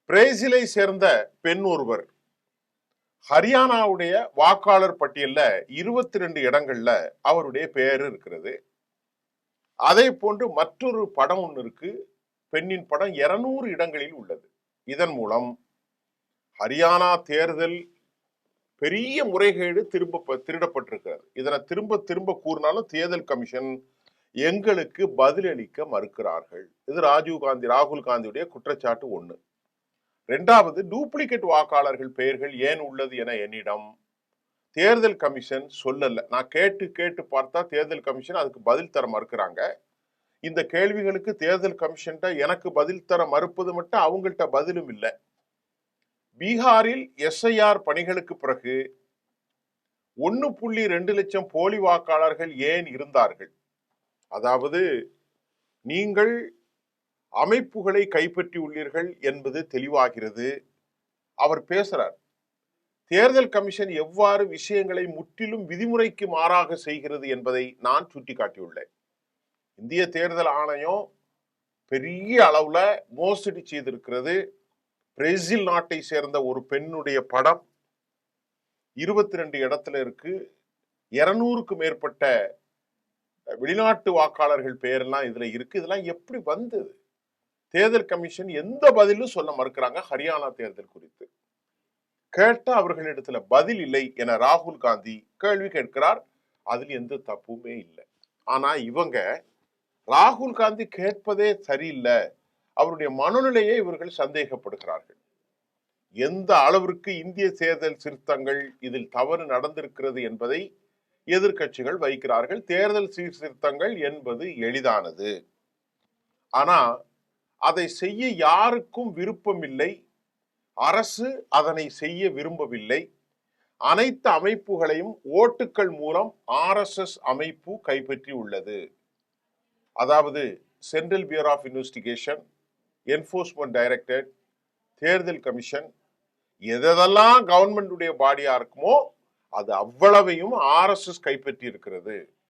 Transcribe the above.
பிரேசிலை சேர்ந்த பெண் ஒருவர் ஹரியானாவுடைய வாக்காளர் பட்டியல்ல 22 இடங்கள்ல அவருடைய பெயர் இருக்கிறது. அதே போன்று மற்றொரு படம் ஒன்று இருக்கு. பெண்ணின் படம் 200 இடங்களில் உள்ளது. இதன் மூலம் ஹரியானா தேர்தல் பெரிய முறைகேடு திருடப்பட்டிருக்கிறது. இதனை திரும்ப திரும்ப கூறினாலும் தேர்தல் கமிஷன் எங்களுக்கு பதிலளிக்க மறுக்கிறார்கள். இது ராகுல் காந்தியுடைய குற்றச்சாட்டு ஒண்ணு. இரண்டாவது, டூப்ளிகேட் வாக்காளர்கள் பெயர்கள் ஏன் உள்ளது என என்னிடம் தேர்தல் கமிஷன் சொல்லல. நான் கேட்டு பார்த்தா தேர்தல் கமிஷன் அதுக்கு பதில் தர மறுக்கிறாங்க. இந்த கேள்விகளுக்கு தேர்தல் கமிஷன் எனக்கு பதில் தர மறுப்பது மட்டும் அவங்கள்ட்ட பதிலும் இல்லை. பீகாரில் எஸ்ஐஆர் பணிகளுக்கு பிறகு 1.2 லட்சம் போலி வாக்காளர்கள் ஏன் இருந்தார்கள்? அதாவது நீங்கள் அமைப்புகளை கைப்பற்றி உள்ளீர்கள் என்பது தெளிவாகிறது. அவர் பேசுறார், தேர்தல் கமிஷன் எவ்வாறு விஷயங்களை முற்றிலும் விதிமுறைக்கு மாறாக செய்கிறது என்பதை நான் சுட்டிக்காட்டியுள்ளேன். இந்திய தேர்தல் ஆணையம் பெரிய அளவுல மோசடி செய்திருக்கிறது. பிரேசில் நாட்டை சேர்ந்த ஒரு பெண்ணுடைய படம் 22 இடத்துல இருக்கு. 200க்கு மேற்பட்ட வெளிநாட்டு வாக்காளர்கள் பெயரெல்லாம் இதுல இருக்கு. இதெல்லாம் எப்படி வந்தது? தேர்தல் கமிஷன் எந்த பதிலும் சொல்ல மறுக்கிறாங்க ஹரியானா தேர்தல் குறித்து. கேட்ட அவர்களிடத்துல பதில் இல்லை என ராகுல் காந்தி கேள்வி கேட்கிறார். அதில் எந்த தப்புமே இல்லை. ஆனா இவங்க ராகுல் காந்தி கேட்பதே சரியில்லை, அவருடைய மனநிலையை இவர்கள் சந்தேகப்படுகிறார்கள். எந்த அளவிற்கு இந்திய தேர்தல் சீர்திருத்தங்கள் இதில் தவறு நடந்திருக்கிறது என்பதை எதிர்கட்சிகள் வைக்கிறார்கள். தேர்தல் சீர்திருத்தங்கள் என்பது எளிதானது, ஆனா அதை செய்ய யாருக்கும் விருப்பமில்லை. அரசு அதனை செய்ய விரும்பவில்லை. அனைத்து அமைப்புகளையும் ஓட்டுக்கள் மூலம் RSS அமைப்பு கைப்பற்றி உள்ளது. அதாவது central bureau of investigation, enforcement directorate, தேர்தல் கமிஷன், எதெல்லாம் கவர்மெண்ட் உடைய பாடியா இருக்குமோ அது அவ்வளவையும் RSS கைப்பற்றி இருக்கிறது.